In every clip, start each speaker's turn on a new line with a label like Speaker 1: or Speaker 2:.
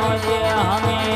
Speaker 1: આવજે હમે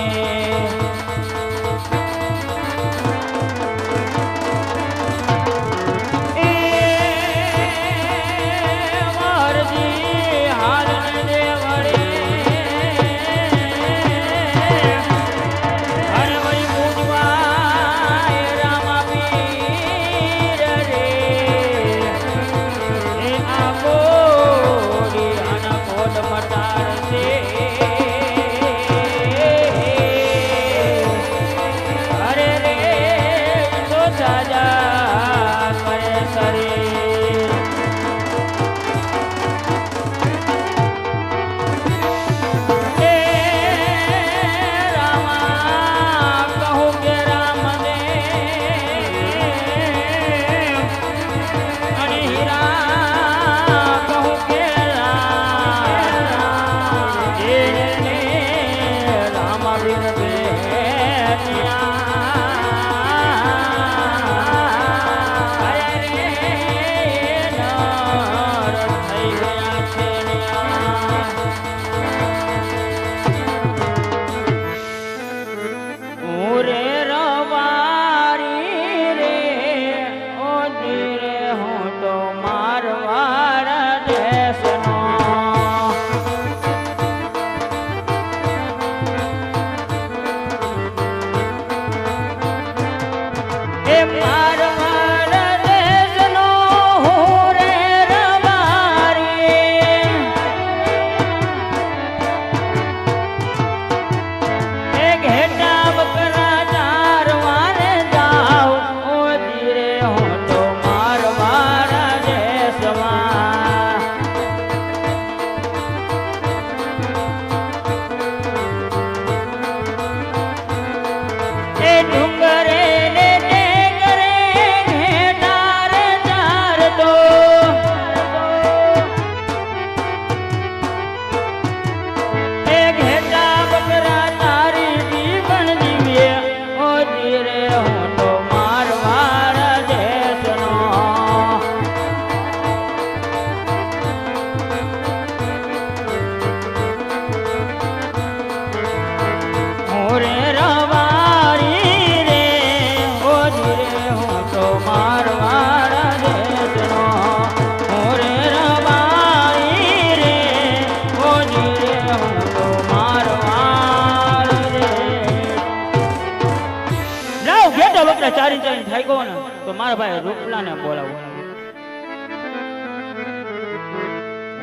Speaker 1: ચારી ચારી થાય ગયો ને તો મારા ભાઈ રૂપલા ને બોલાવો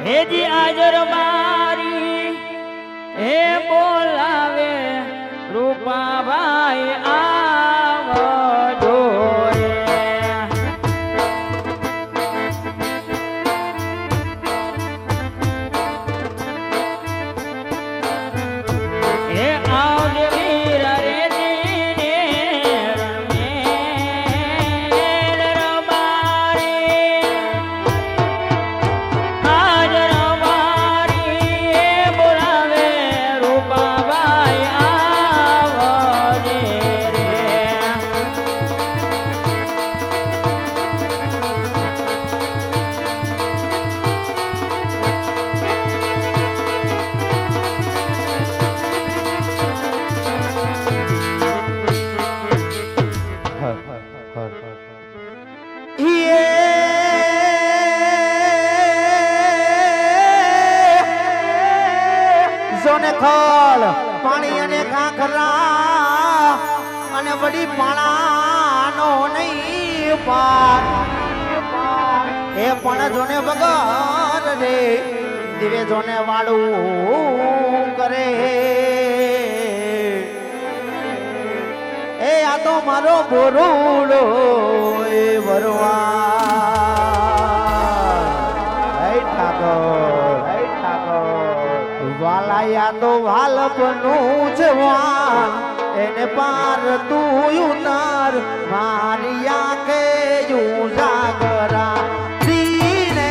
Speaker 1: હેજી આજર મારી હે બોલાવે રૂપા ભાઈ આવજો
Speaker 2: ખલ પાણી અને ખાખરા અને વડી પાણાનો નહીં પાર એ પણ જોને વગર રે દિવે જોને વાળું કરે એ આ તો મારો બોરુડો એ વરવા વાલાયા તો વાલપનું જવાન એને પાર તું ઉતાર મારી આંખે ઉજાગરા દીને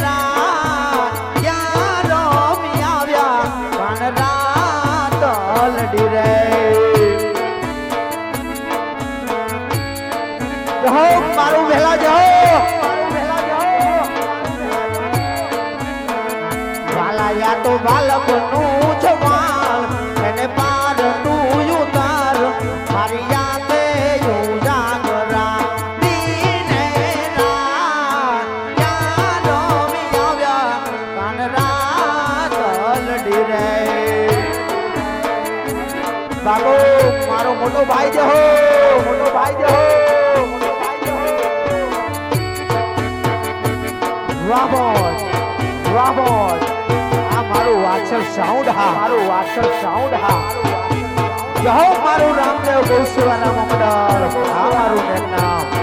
Speaker 2: રાત યારો આવ્યા પણ રાત લડી રે મારું વહેલા જાઓ વાલાયા તો વાલપનું જવાન એને બાબુ મારો મોટો ભાઈ જે હો મોટો ભાઈ જે હો મોટો ભાઈ જે હો રાબોટ આ મારું વાછળ સાઉન્ડ હા મારું વાછળ સાઉન્ડ હા જહો મારું રામદેવ ગૌસેવા નામ મંડળ આ મારું નામ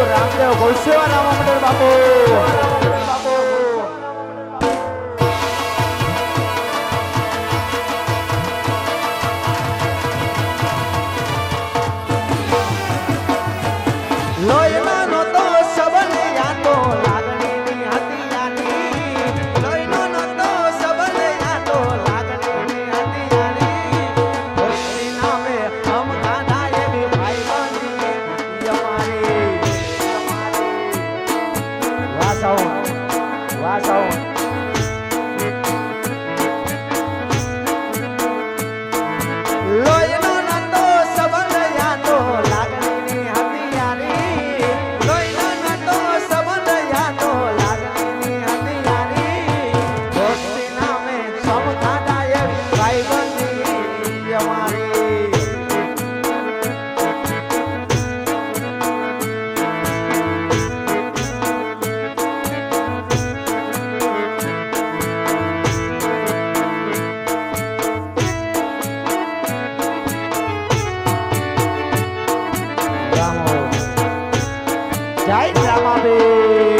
Speaker 2: રામદેવ ગૌસેવા નામ મંડળ બાપુ જય રામાબેન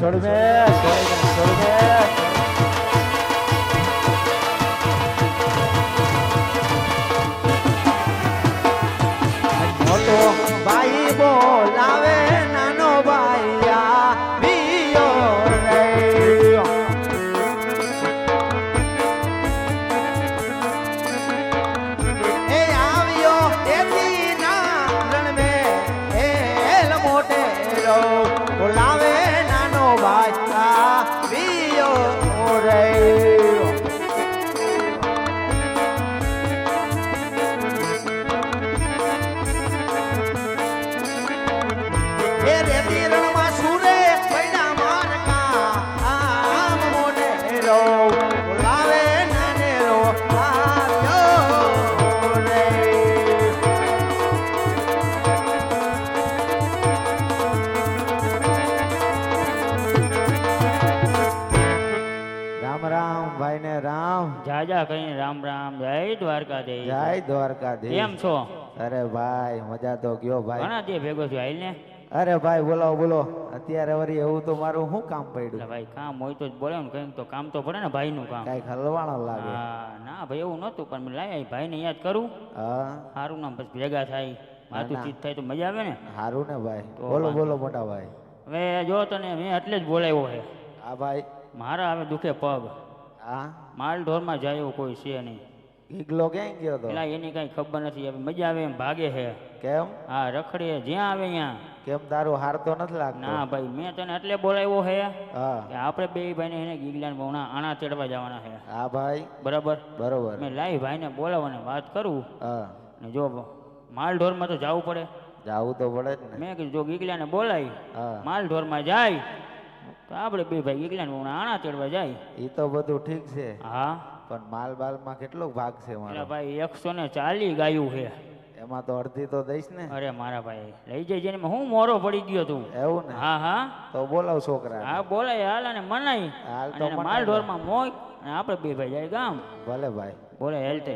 Speaker 2: છોડ મે રામ.
Speaker 1: જાજા કહીને રામ રામ. જય દ્વારકાધીશ.
Speaker 2: જય દ્વારકાધીશ.
Speaker 1: કેમ છો?
Speaker 2: અરે ભાઈ મજા તો ગયો ભાઈ.
Speaker 1: ઘણા દે ભેગો છું હાલ ને.
Speaker 2: અરે ભાઈ બોલો બોલો. અત્યારે વળી એવું તો મારું શું કામ
Speaker 1: એટલે
Speaker 2: પડ્યું?
Speaker 1: ભાઈ કામ હોય તો જ બોલે ને, કંઈક તો કામ તો પડે ને ભાઈ નું કામ.
Speaker 2: કઈક હલવાણો લાગે.
Speaker 1: હા ના ભાઈ એવું નતું, પણ મેં લાવ્યા ભાઈ ને યાદ કરું.
Speaker 2: હા
Speaker 1: સારું નામ પછી ભેગા થાય, માથું ચીત થાય તો મજા આવે ને.
Speaker 2: સારું ને ભાઈ.
Speaker 1: તો
Speaker 2: બોલો
Speaker 1: વાંધો.
Speaker 2: બોલો મોટા ભાઈ.
Speaker 1: હવે જો તને મેં એટલે જ બોલાવ્યો છે.
Speaker 2: હા ભાઈ.
Speaker 1: મારા હવે દુખે પગ.
Speaker 2: હા
Speaker 1: માલ ઢોરમાં જાય એવું કોઈ છે નહીં.
Speaker 2: ઈગલો ક્યાં ગયો તો?
Speaker 1: પેલા એની કઈ ખબર નથી. હવે મજા આવે એમ ભાગે છે.
Speaker 2: કેમ
Speaker 1: હા રખડે જ્યાં આવે ત્યાં.
Speaker 2: કેમ તારું હાર તો નથી લાગતો?
Speaker 1: ના ભાઈ મેં તને એટલે બોલાવ્યો છે
Speaker 2: હા
Speaker 1: કે આપણે બે ભાઈને એને ગીગલાને બહુણા આણા તેડવા જવાના છે.
Speaker 2: હા ભાઈ
Speaker 1: બરાબર.
Speaker 2: બરોબર.
Speaker 1: મેં લાઈ ભાઈને બોલાવવાની વાત કરું.
Speaker 2: હા
Speaker 1: ને જો માલ ઢોરમાં તો જવું પડે.
Speaker 2: જાવું તો પડે જ ને.
Speaker 1: મેં કીધું જો ગીગલાને બોલાવી
Speaker 2: હા
Speaker 1: માલ ઢોરમાં જાય તો આપણે બે ભાઈ ગીગલાને બહુણા આણા તેડવા જાય.
Speaker 2: એ તો બધું ઠીક છે,
Speaker 1: હા
Speaker 2: પણ માલ બાલમાં કેટલો ભાગ છે
Speaker 1: એટલે
Speaker 2: મારો?
Speaker 1: ભાઈ 140 ગાયું છે.
Speaker 2: એમાં તો અડધી તો દઈશ ને.
Speaker 1: અરે મારા ભાઈ લઈ જઈ જઈને હું મોરો પડી ગયો તું.
Speaker 2: એવું ને?
Speaker 1: હા હા
Speaker 2: તો બોલાવ છોકરા.
Speaker 1: હા બોલાય હાલ અને મનાઈ
Speaker 2: હાલ તો
Speaker 1: અને એને
Speaker 2: મનાઈ
Speaker 1: માલ
Speaker 2: લો.
Speaker 1: ઢોરમાં મોય અને આપણે બે ભાઈ જાય ગામ.
Speaker 2: ભલે ભાઈ.
Speaker 1: બોલાય હેલતે.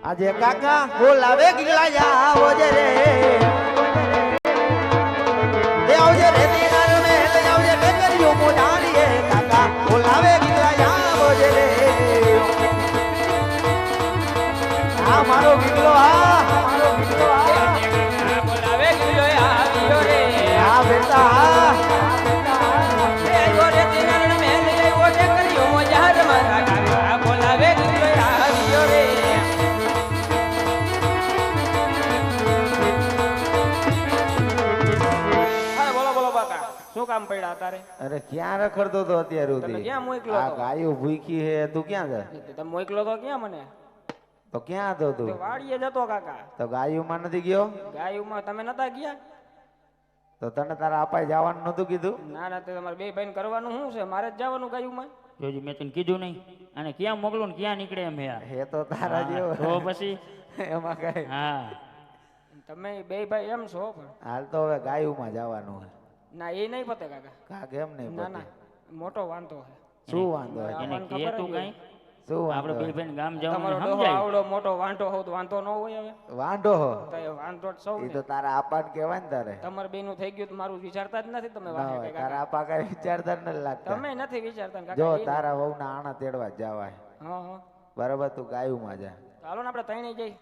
Speaker 2: આજે કાકા બોલાવે ગિલા જાવો જે રે. એ આવજે રે દીનાર મે લઈ આવજે ટેકરીઓ મોઢારીએ. કાકા બોલાવે ગિલા જાવો જે રે. આ મારો ગિલો આ મારો ગિલો આ.
Speaker 1: બોલાવે ગયો આવ્યો રે.
Speaker 2: આ બેટા
Speaker 1: એ ગોરે દિનાર મે લઈ આવ્યો તે કર્યો મજાર મારા કાકા. બોલાવે ગયો આવ્યો રે. હા બોલો બોલો બાકા, શું કામ પડ્યા તારે?
Speaker 2: અરે ક્યાં રખડતો તો અત્યાર
Speaker 1: તમે
Speaker 2: સુધી?
Speaker 1: ક્યાં મોકલો
Speaker 2: આ
Speaker 1: તો?
Speaker 2: ગાયો ભૂખી હે, તું ક્યાં છે?
Speaker 1: તમે મોકલો તો ક્યાં મને?
Speaker 2: તો ક્યાં હતો તું?
Speaker 1: તો વાડીએ જતો કાકા.
Speaker 2: તો ગાયુંમાં નથી ગયો?
Speaker 1: ગાયુંમાં તમે નતા ગયા?
Speaker 2: તો તને તારા અપાઈ જવાનું નતું કીધું?
Speaker 1: ના ના, તે તમારે બે ભાઈને કરવાનું શું છે? મારે જ જવાનું ગાયુંમાં. જોજી મેં તને કીધું નહીં. અને ક્યાં મોકલું ને ક્યાં નીકળે એમ યાર.
Speaker 2: હે તો તારા જેવો.
Speaker 1: તો પછી
Speaker 2: એમાં કઈ.
Speaker 1: હા તમે બે ભાઈ એમ છો પણ.
Speaker 2: હાલ તો હવે ગાયુંમાં જવાનું હે.
Speaker 1: ના એ નહીં પતે કાકા.
Speaker 2: કા કેમ નહીં
Speaker 1: ના ના,
Speaker 2: પતે?
Speaker 1: મોટો વાંધો છે.
Speaker 2: શું વાંધો હે?
Speaker 1: એને
Speaker 2: એને
Speaker 1: કહે તું કઈ
Speaker 2: શું
Speaker 1: આપણે
Speaker 2: વાંધો
Speaker 1: બે
Speaker 2: હે?
Speaker 1: ભાઈને ગામ
Speaker 3: તમારો
Speaker 1: જવાનું
Speaker 3: ડોહો
Speaker 1: સમજાય.
Speaker 3: આવડો મોટો વાંઢો હોત વાંધો ન હોય હવે
Speaker 2: વાંઢો હો?
Speaker 3: તો એ વાંઢો જ સૌ
Speaker 2: એ
Speaker 3: ને.
Speaker 2: તો તારા આપાને કહેવાય ને તારે.
Speaker 3: તમારે બેનું થઈ ગયું તો મારું વિચારતા જ નથી તમે
Speaker 2: ના
Speaker 3: વાંહે
Speaker 2: હોય,
Speaker 3: કઈ
Speaker 2: તારા
Speaker 3: કાકા.
Speaker 2: આપા કઈ વિચારતા જ નથી લાગતા.
Speaker 3: તમે નથી વિચારતા ને
Speaker 2: જો
Speaker 3: કાકા. એ
Speaker 2: તારા વહુના આણા તેડવા જ જવાય.
Speaker 3: હા હા
Speaker 2: બરાબર, તું ગાયુંમાં જા.
Speaker 3: ચાલો ને આપણે ત્રણેય જઈ.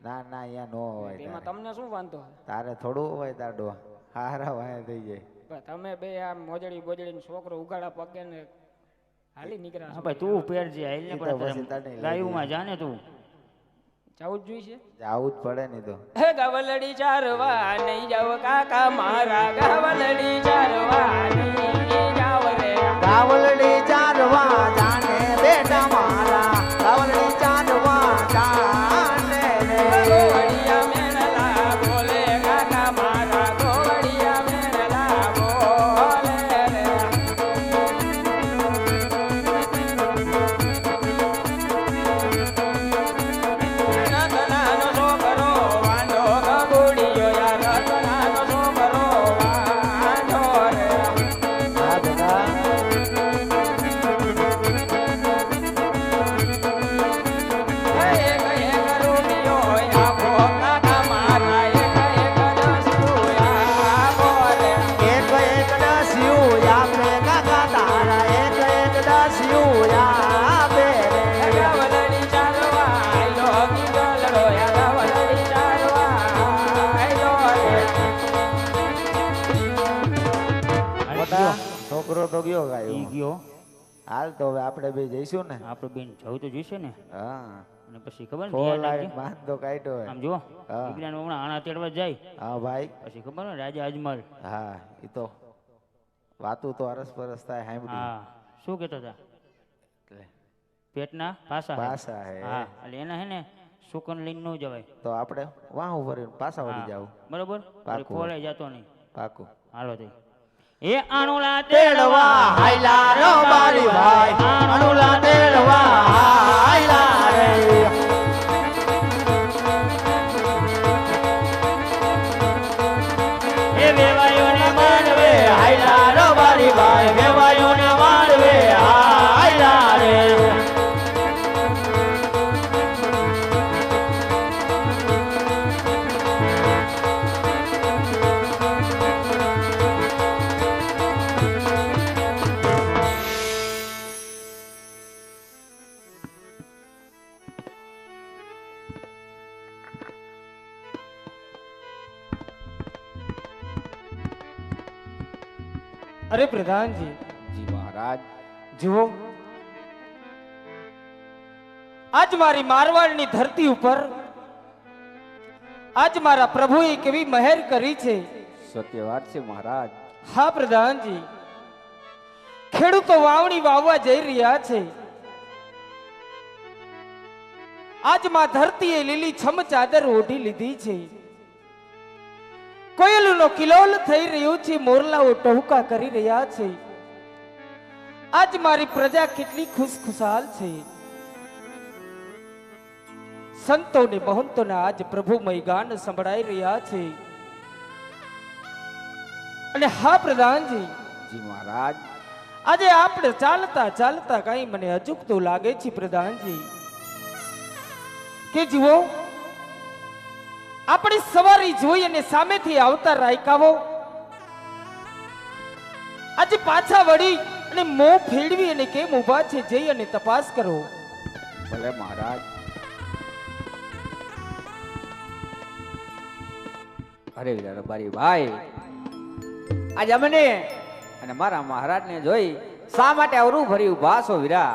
Speaker 2: ના ના, અહીંયા નો હોય
Speaker 3: એમાં
Speaker 2: તારે.
Speaker 3: તમને શું વાંધો છે?
Speaker 2: તારે થોડું હોય તાર ડોહા. હારા વાયા થઈ જાય.
Speaker 3: પણ તમે બે આમ મોજડી બોજડી છોકરો ઉગાડા પગે ને હાલી નીકળ્યા
Speaker 1: હા
Speaker 3: છો.
Speaker 1: ભાઈ તું પહેરજે આઈને
Speaker 2: ઈ તો
Speaker 1: પણ
Speaker 2: પછી તને લઈ
Speaker 1: ગાયુંમાં જાને તું.
Speaker 3: જવું જ જોઈશે.
Speaker 2: આવું જ પડે ને તો.
Speaker 3: હે ગાવલડી ચારવા નહીં જાવ કાકા મારા, ગાવલડી ચારવા નહીં જાવ રે.
Speaker 2: ગાવલડી ચારવા જાને બેટા મારા. ગાવલડી ચારવા જાને રે.
Speaker 3: ગોવડિયા મેણલા બોલે કાકા મારા, ગોવડિયા મેણલા બોલે રે. રતનાનો છોકરો વાંઢો ગગુડિયો યાર, રતનાનો છોકરો વાંઢો રે.
Speaker 2: હા બેટા.
Speaker 3: એક એક રૂપિયો આપો કાકા મારા, એક એક દસિયું આપો રે.
Speaker 2: એક એક દસિયું આપે કાકા તારા. એક એક દસિયું આપે રે.
Speaker 3: ગાવલડી ચારવા આયલો ગીગલડો યા, ગાવલડી ચારવા આયલો રે.
Speaker 2: મોટા છોકરો તો ગયો
Speaker 1: ઈ
Speaker 2: ગાયું.
Speaker 1: ગયો.
Speaker 2: હાલ તો હવે આપણે બે જઈશું ને.
Speaker 1: આપણે બેન જવું તો જોઈશે ને.
Speaker 2: હા,
Speaker 1: અને પછી ખબર ને
Speaker 2: ફોર
Speaker 1: ધ્યાન
Speaker 2: લાઈન
Speaker 1: રાખજે.
Speaker 2: બાંધ તો કાઢ્યો હે.
Speaker 1: આમ જો
Speaker 2: હા.
Speaker 1: દીકરાને હમણાં આણા તેડવા જાય
Speaker 2: હા ભાઈ.
Speaker 1: પછી ખબર ને રાજા અજમલ.
Speaker 2: હા, એ તો વાતું તો અરસ પરસ થાય સાંભળી.
Speaker 1: હા શું કહેતો હતા?
Speaker 2: એટલે
Speaker 1: પેટના પાસા હે.
Speaker 2: પાસા હે.
Speaker 1: હા એટલે એના હે ને સુકન લઈને ન જવાય.
Speaker 2: તો આપણે વાહ ઉપર પાછા વળી
Speaker 1: હા.
Speaker 2: જાવ.
Speaker 1: બરોબર.
Speaker 2: પાકું.
Speaker 1: ખોળાઈ જતો નહીં.
Speaker 2: પાકું.
Speaker 1: હાલો તઈ. એ આણુલા
Speaker 2: તેડવા હાયલા રો બારી ભાઈ. અનુલા તેડવા હાયલા રે.
Speaker 1: એ વેવાયોને
Speaker 2: માનવે હાયલા રો બારી ભાઈ. વેવાયોને માનવે હાયલા રે.
Speaker 3: અરે પ્રધાનજી,
Speaker 2: જી મહારાજ.
Speaker 3: જુઓ, આજ મારી મારવાડની ધરતી ઉપર આજ મારા પ્રભુએ કેવી મહેર કરી છે.
Speaker 2: સત્ય વાત છે મહારાજ.
Speaker 3: હા પ્રધાનજી, ખેડૂતો વાવણી વાવવા જઈ રહ્યા છે. આજ માં ધરતીએ લીલી છમ ચાદર ઓઢી લીધી છે. કોયલનો કિલોલ થઈ રહ્યો છે, મોરલાઓ ટહુકા કરી રહ્યા છે. આજ મારી પ્રજા કેટલી ખુશખુશાલ છે. સંતો ને મહંતોને આજ પ્રભુમય ગાન સંભળાઈ રહ્યા છે. અને હા પ્રધાનજી,
Speaker 2: જી મહારાજ.
Speaker 3: આજે આપણે ચાલતા ચાલતા કઈ મને અચૂકતું લાગે છે પ્રધાનજી, કે જુઓ, આપણે સવારી જોઈ અને સામેથી આવતા રાયકાઓ આજે પાછા વળી અને મોં ફેરવી અને કેમ ઊભા છે, જઈ અને તપાસ કરો.
Speaker 2: ભલે મહારાજ. અરે રબારી ભાઈ, આજ અમને અને મારા મહારાજને જોઈ શા માટે અવરું ભરી ઉભા છો વીરા?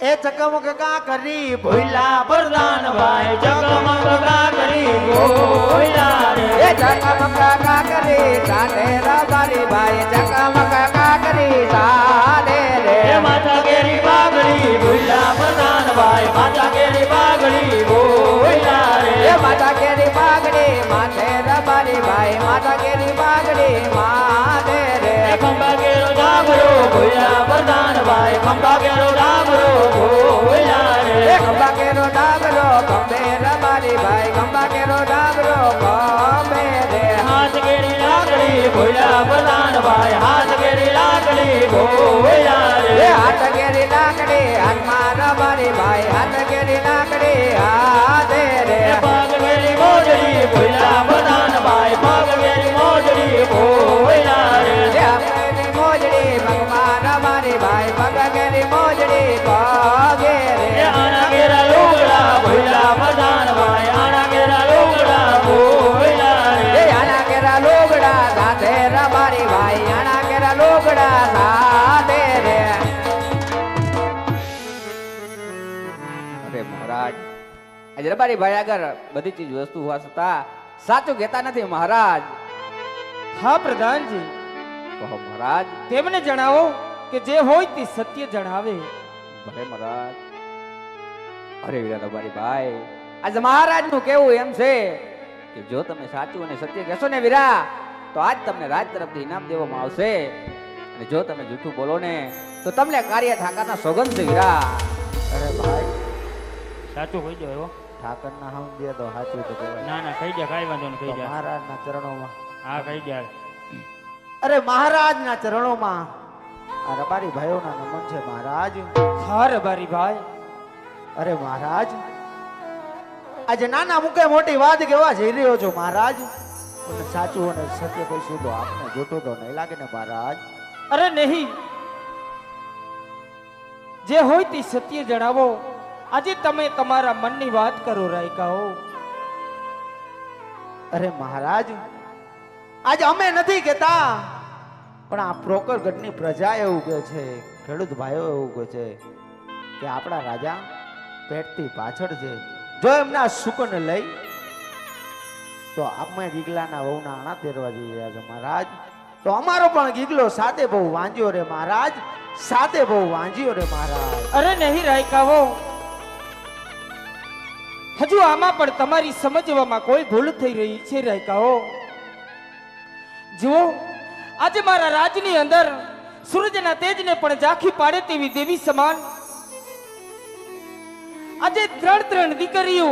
Speaker 4: એ ચકમક કા કરી ભોયલા પ્રધાન ભાઈ, ચકમક કા કરી ભોયલા રે.
Speaker 2: એ ચકમક કા કરી સાને રબારી ભાઈ, ચકમક કા કરી સાને રે.
Speaker 4: એ માથા કેરી બાગડી ભોયલા પ્રધાન ભાઈ, માથા કેરી બાગડી ભોયલા રે.
Speaker 2: એ માતા કેરી પાઘડી માથે રબારી ભાઈ, માતા કેરી પાઘડી માથે રે.
Speaker 4: એ ખંભા કેરો ડાબરો ભોયલા પ્રધાન ભાઈ, ખંભા કેરો ડાબરો ભોયલા રે.
Speaker 2: એ ખંભા કેરો ડાબરો ખંભે રબારી ભાઈ, ખંભા કેરો ડાબરો ખંભે રે.
Speaker 4: હાથ કેરી લાકડી ભોયલા પ્રધાન ભાઈ, હાથ કેરી લાકડી ભોયલા રે.
Speaker 2: એ હાથ કેરી લાકડી હાથમાં રબારી ભાઈ, હાથ કેરી લાકડી હાથે રે.
Speaker 4: એ પગ કેરી મોજડી ભોયલા પ્રધાન ભાઈ, પગ કેરી મોજડી ભોયલા રે.
Speaker 2: એ આપણી મોજડી પગમાં રબારી ભાઈ, પગ કેરી મોજડી પગે રે.
Speaker 4: એ આના કેરા લુગડા ભોયલા પ્રધાન ભાઈ, આના કેરા લુગડા ભોયલા રે.
Speaker 2: એ આના કેરા લોગડા સાથે રબારી ભાઈ, આના કેરા લોગડા સાથે રે. અરે મહારાજ, આજે રબારી ભાઈ આગળ બધી ચીજ વસ્તુ હોવા છતાં સાચું કહેતા નથી મહારાજ.
Speaker 3: હા પ્રધાનજી,
Speaker 2: કહો મહારાજ.
Speaker 3: તેમને જણાવો કે જે હોય તે સત્ય જણાવે.
Speaker 2: ભલે મહારાજ. અરે વીરા રબારી ભાઈ, આજે મહારાજ નું કેવું એમ છે કે જો તમે સાચું અને સત્ય કહેશો ને વીરા, તો આજ તમને રાજ તરફથી ઇનામ દેવામાં આવશે. અને જો તમે જૂઠું બોલો ને તો તમને કાર્ય ઠાકરના સોગંદ છે વીરા. અરે ભાઈ,
Speaker 4: સાચું કહી દો એવો.
Speaker 2: ઠાકરના હમ દે તો સાચું તો કહેવાય.
Speaker 4: ના ના કહી દે, કાંઈ વાંધો નહીં, કહી દે.
Speaker 2: મહારાજના ચરણોમાં.
Speaker 4: હા કહી દે.
Speaker 2: અરે મહારાજના ચરણોમાં આ રબારી ભાઈઓના નમન છે મહારાજ.
Speaker 3: હા રબારી ભાઈ,
Speaker 2: અરે મહારાજ, આજે નાના મુકે મોટી વાત કેવા જઈ રહ્યો છો મહારાજ. અને સાચું અને સત્ય કહીશું તો આપને જોતો તો નહીં લાગે ને મહારાજ?
Speaker 3: અરે નહીં, જે હોય તે સત્ય જણાવો. આજે તમે તમારા મનની વાત કરો રાયકાઓ.
Speaker 2: અરે મહારાજ, આજ અમે નથી કહેતા, પણ આ પ્રોકરગઢની પ્રજા એવું કહે છે, ખેડૂત ભાઈઓ એવું કહે છે કે આપણા રાજા પેટથી પાછળ છે. જો એમના સુકને લઈ તો અમે ગીગલાના વહુના આણા તેરવા જઈ રહ્યા છે મહારાજ. તો અમારો પણ ગીગલો સાથે બહુ વાંજ્યો રે મહારાજ, સાથે બહુ વાંજ્યો રે મહારાજ.
Speaker 3: અરે નહીં રાયકાઓ, હજુ આમાં પણ તમારી સમજવામાં કોઈ ભૂલ થઈ રહી છે રાયકાઓ. જુઓ, આજે મારા રાજની અંદર સૂરજના તેજને પણ ઝાંખી પાડે તેવી દેવી સમાન આજે ત્રણ દીકરીઓ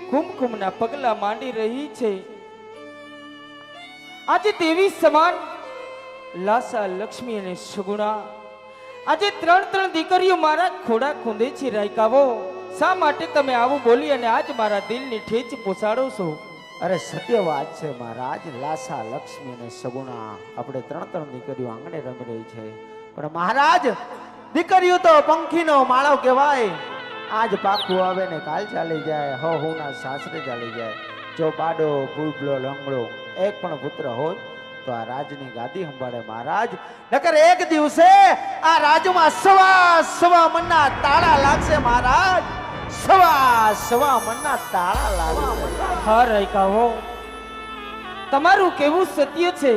Speaker 3: કુમકુમના પગલા માંડી રહી છે. આજે દેવી સમાન લાસા, લક્ષ્મી અને સુગુણા આજે ત્રણ દીકરીઓ મારા ખોડા ખૂંદે છે રાયકાવો. શા માટે તમે આવું બોલી અને આજ મારા દિલની ઠેચ પોસાડો છો?
Speaker 2: અરે સત્ય વાત છે મહારાજ. લાસા, લક્ષ્મી અને સગુણા આપણે ત્રણ દીકરીઓ આંગણે રમી રહી છે. પણ મહારાજ, દીકરીઓ તો પંખીનો માળો કહેવાય. આજ પાખું આવે ને કાલ ચાલી જાય, હુના સાસરે ચાલી જાય. જો બાડો, ભૂલબલો, લંગડો એક પણ પુત્ર હોય તો આ રાજની ગાદી સંભાળે મહારાજ. નકર એક દિવસે આ રાજમાં સવા મનના તાળા લાગશે મહારાજ. સવા મનના તાળા લાગશે.
Speaker 3: હા રાયકાઓ, તમારું કેવું સત્ય છે.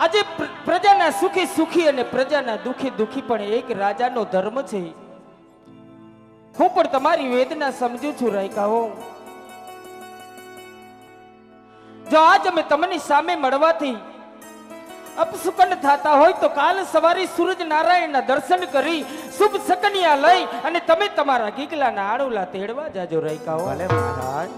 Speaker 3: આજે પ્રજાના સુખી સુખી અને પ્રજાના દુખી દુખી પણ એક રાજાનો ધર્મ છે. હું પણ તમારી વેદના સમજુ છું રાયકાઓ. જો આજ અમે તમને સામે મળવાથી અપસુકન થતા હોય તો કાલ સવારે સૂરજ નારાયણના દર્શન કરી શુભ શકનિયા લઈ અને તમે તમારા ગીગલાના આડુલા તેડવા જાજો રાયકાઓ.
Speaker 2: ભલે મહારાજ.